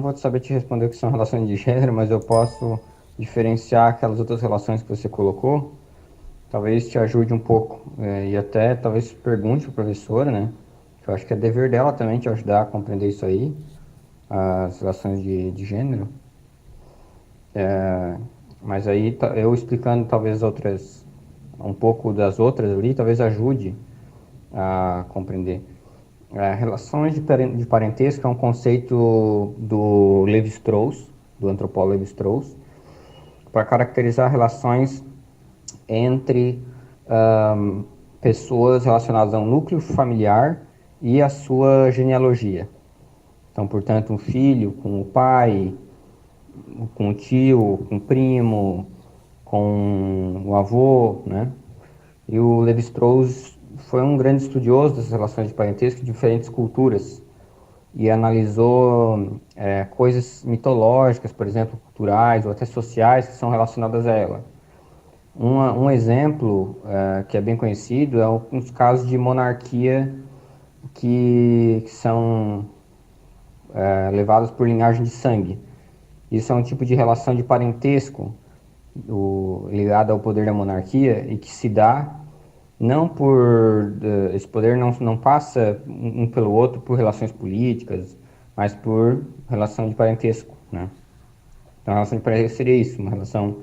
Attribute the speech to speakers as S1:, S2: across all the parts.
S1: vou saber te responder o que são relações de gênero, mas eu posso diferenciar aquelas outras relações que você colocou. Talvez te ajude um pouco, e até talvez pergunte para a professora, né? Eu acho que é dever dela também te ajudar a compreender isso aí, as relações de gênero. Mas aí eu explicando talvez outras, um pouco das outras ali, talvez ajude a compreender. Relações de parentesco é um conceito do Levi-Strauss, do antropólogo Levi-Strauss, para caracterizar relações entre ahm, pessoas relacionadas a um núcleo familiar e a sua genealogia. Então, portanto, um filho com o pai, com o tio, com o primo, com o avô, né? E o Levi-Strauss foi um grande estudioso dessas relações de parentesco de diferentes culturas e analisou coisas mitológicas, por exemplo, culturais ou até sociais que são relacionadas a ela. Um exemplo que é bem conhecido é os casos de monarquia que são levados por linhagem de sangue. Isso é um tipo de relação de parentesco ligado ao poder da monarquia e que se dá não por esse poder não passa um pelo outro por relações políticas, mas por relação de parentesco, né? Então, a relação de parentesco seria isso, uma relação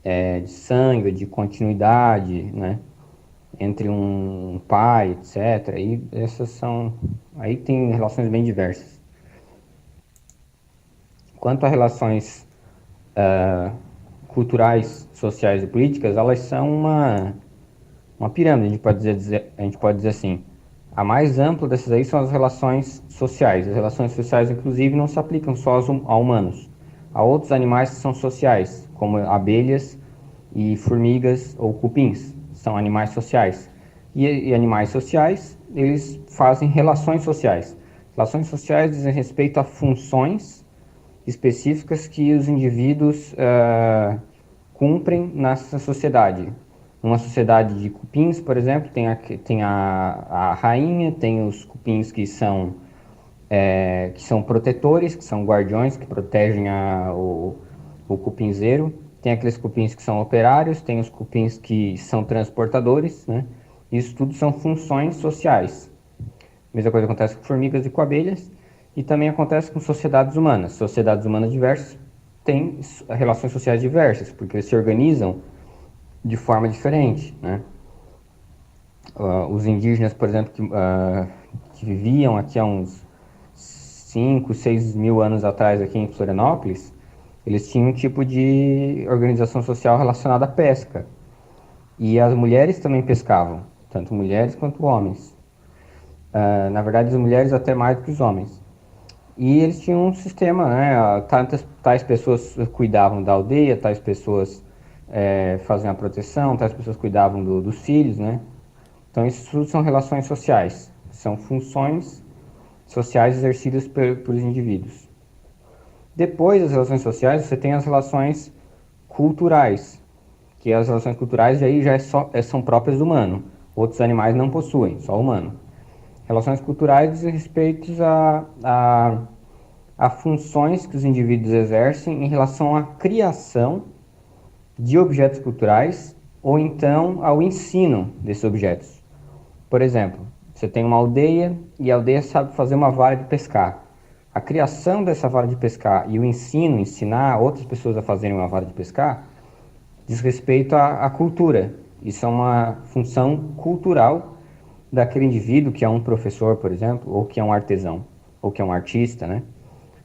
S1: de sangue, de continuidade, né? Entre um pai, etc. E essas são, aí tem relações bem diversas. Quanto a relações culturais, sociais e políticas, elas são uma pirâmide, a gente pode dizer assim. A mais ampla dessas aí são as relações sociais. As relações sociais, inclusive, não se aplicam só a humanos. Há outros animais que são sociais, como abelhas e formigas ou cupins. São animais sociais. E animais sociais, eles fazem relações sociais. Relações sociais dizem respeito a funções específicas que os indivíduos cumprem nessa sociedade. Numa sociedade de cupins, por exemplo, tem a rainha, tem os cupins que são protetores, que são guardiões, que protegem o cupinzeiro. Tem aqueles cupins que são operários, tem os cupins que são transportadores, né? Isso tudo são funções sociais. A mesma coisa acontece com formigas e com abelhas, e também acontece com sociedades humanas. Sociedades humanas diversas têm relações sociais diversas, porque eles se organizam de forma diferente, né? Os indígenas, por exemplo, que viviam aqui há uns 5, 6 mil anos atrás aqui em Florianópolis, eles tinham um tipo de organização social relacionada à pesca. E as mulheres também pescavam, tanto mulheres quanto homens. Na verdade, as mulheres até mais do que os homens. E eles tinham um sistema, né? Tais pessoas cuidavam da aldeia, tais pessoas faziam a proteção, tais pessoas cuidavam dos filhos, né? Então, isso tudo são relações sociais, são funções sociais exercidas pelos indivíduos. Depois das relações sociais, você tem as relações culturais, que as relações culturais aí são próprias do humano. Outros animais não possuem, só o humano. Relações culturais dizem respeito a funções que os indivíduos exercem em relação à criação de objetos culturais ou então ao ensino desses objetos. Por exemplo, você tem uma aldeia e a aldeia sabe fazer uma vara de pescar. A criação dessa vara de pescar e o ensinar outras pessoas a fazerem uma vara de pescar, diz respeito à cultura. Isso é uma função cultural daquele indivíduo que é um professor, por exemplo, ou que é um artesão, ou que é um artista, né?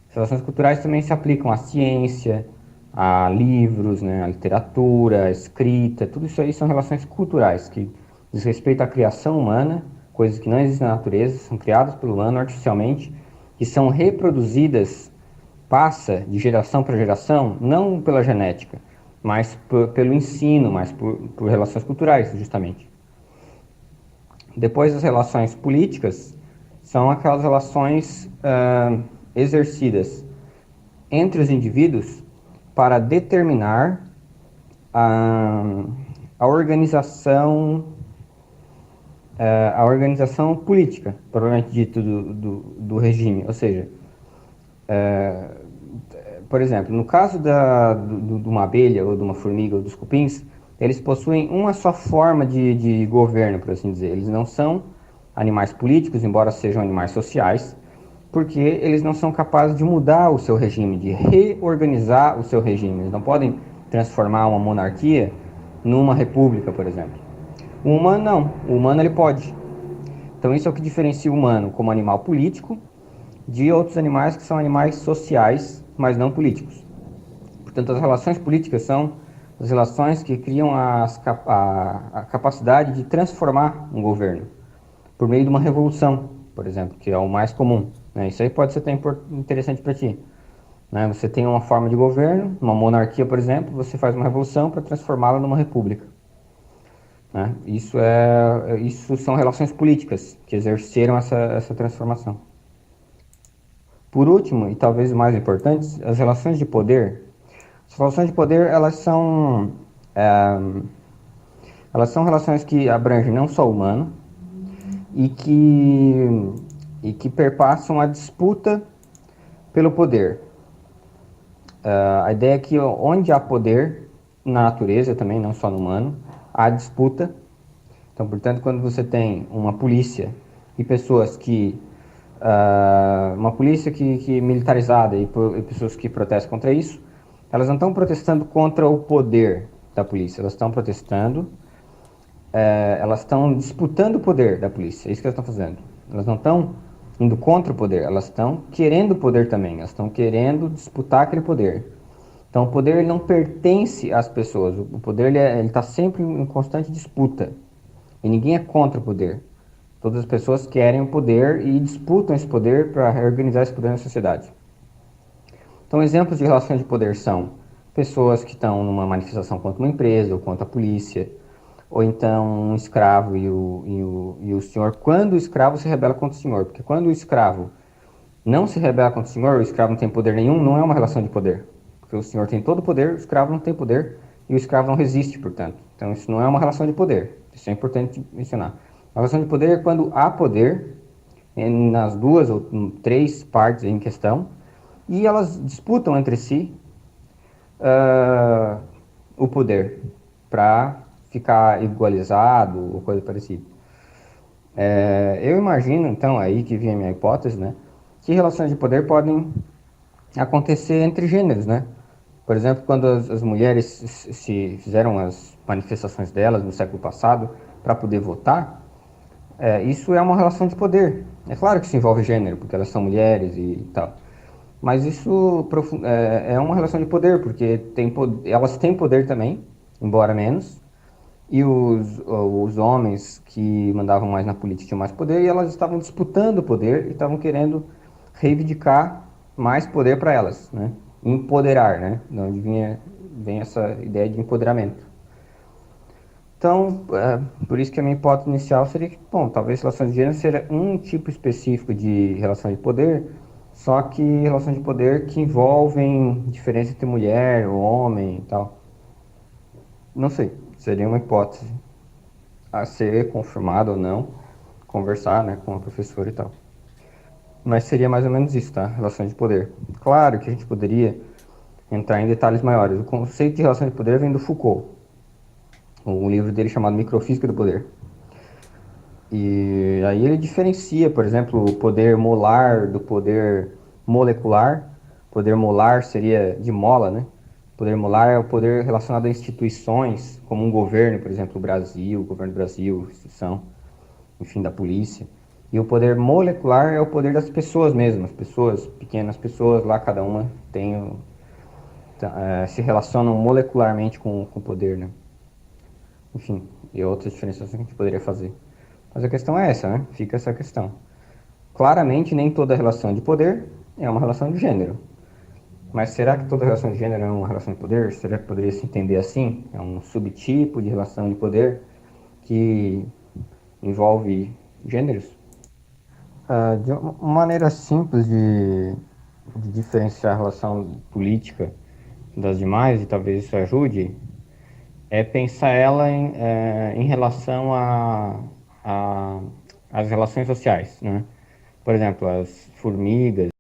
S1: As relações culturais também se aplicam à ciência, a livros, né, à literatura, à escrita, tudo isso aí são relações culturais que diz respeito à criação humana, coisas que não existem na natureza, são criadas pelo humano artificialmente e são reproduzidas, passa de geração para geração, não pela genética, mas pelo ensino, mas por relações culturais, justamente. Depois, as relações políticas são aquelas relações exercidas entre os indivíduos para determinar a, a organização a organização política, propriamente dito, do regime. Ou seja, Por exemplo, no caso de uma abelha ou de uma formiga ou dos cupins, eles possuem uma só forma de governo, por assim dizer. Eles não são animais políticos, embora sejam animais sociais, porque eles não são capazes de mudar o seu regime, de reorganizar o seu regime. Eles não podem transformar uma monarquia numa república, por exemplo. O humano não. O humano ele pode. Então isso é o que diferencia o humano como animal político de outros animais que são animais sociais, mas não políticos. Portanto, as relações políticas são as relações que criam a capacidade de transformar um governo por meio de uma revolução, por exemplo, que é o mais comum. Né? Isso aí pode ser até interessante para ti. Né? Você tem uma forma de governo, uma monarquia, por exemplo, você faz uma revolução para transformá-la numa república. Né? Isso são relações políticas que exerceram essa transformação. Por último, e talvez o mais importante, as relações de poder. As relações de poder, elas são relações que abrangem não só o humano e que perpassam a disputa pelo poder. A ideia é que onde há poder, na natureza também, não só no humano, há disputa. Então, portanto, quando você tem uma polícia e pessoas que uma polícia que militarizada e pessoas que protestam contra isso, elas não estão protestando contra o poder da polícia, elas estão protestando, elas estão disputando o poder da polícia, é isso que elas estão fazendo. Elas não estão indo contra o poder, elas estão querendo o poder também, elas estão querendo disputar aquele poder. Então o poder ele não pertence às pessoas, o poder ele está sempre em constante disputa, e ninguém é contra o poder. Todas as pessoas querem o poder e disputam esse poder para reorganizar esse poder na sociedade. Então, exemplos de relações de poder são pessoas que estão numa manifestação contra uma empresa ou contra a polícia, ou então um escravo e o senhor, quando o escravo se rebela contra o senhor. Porque quando o escravo não se rebela contra o senhor, o escravo não tem poder nenhum, não é uma relação de poder. Porque o senhor tem todo o poder, o escravo não tem poder e o escravo não resiste, portanto. Então, isso não é uma relação de poder. Isso é importante mencionar. A relação de poder é quando há poder nas duas ou três partes em questão e elas disputam entre si uh, o poder para ficar igualizado ou coisa parecida. Eu imagino, então, aí que vem a minha hipótese, né, que relações de poder podem acontecer entre gêneros, né? Por exemplo, quando as mulheres se fizeram as manifestações delas no século passado para poder votar, isso é uma relação de poder. É claro que isso envolve gênero, porque elas são mulheres e tal. Mas isso é uma relação de poder, porque elas têm poder também, embora menos, e os homens que mandavam mais na política tinham mais poder, e elas estavam disputando o poder e estavam querendo reivindicar mais poder para elas, né? Empoderar, né? De onde vem essa ideia de empoderamento. Então, por isso que a minha hipótese inicial seria que, bom, talvez relações de gênero seja um tipo específico de relação de poder, só que relações de poder que envolvem diferença entre mulher, homem e tal. Não sei, seria uma hipótese a ser confirmada ou não, conversar, né, com a professora e tal. Mas seria mais ou menos isso, tá? Relações de poder. Claro que a gente poderia entrar em detalhes maiores. O conceito de relação de poder vem do Foucault, um livro dele chamado Microfísica do Poder. E aí ele diferencia, por exemplo, o poder molar do poder molecular. O poder molar seria de mola, né? O poder molar é o poder relacionado a instituições, como um governo, por exemplo, o governo do Brasil, instituição, enfim, da polícia. E o poder molecular é o poder das pessoas mesmas, pessoas, pequenas pessoas lá, cada uma se relacionam molecularmente com o poder, né? Enfim, e outras diferenciações que a gente poderia fazer. Mas a questão é essa, né? Fica essa questão. Claramente, nem toda relação de poder é uma relação de gênero. Mas será que toda relação de gênero é uma relação de poder? Será que poderia se entender assim? É um subtipo de relação de poder que envolve gêneros? De uma maneira simples de diferenciar a relação política das demais, e talvez isso ajude, é pensar ela em relação a, as relações sociais, né? Por exemplo, as formigas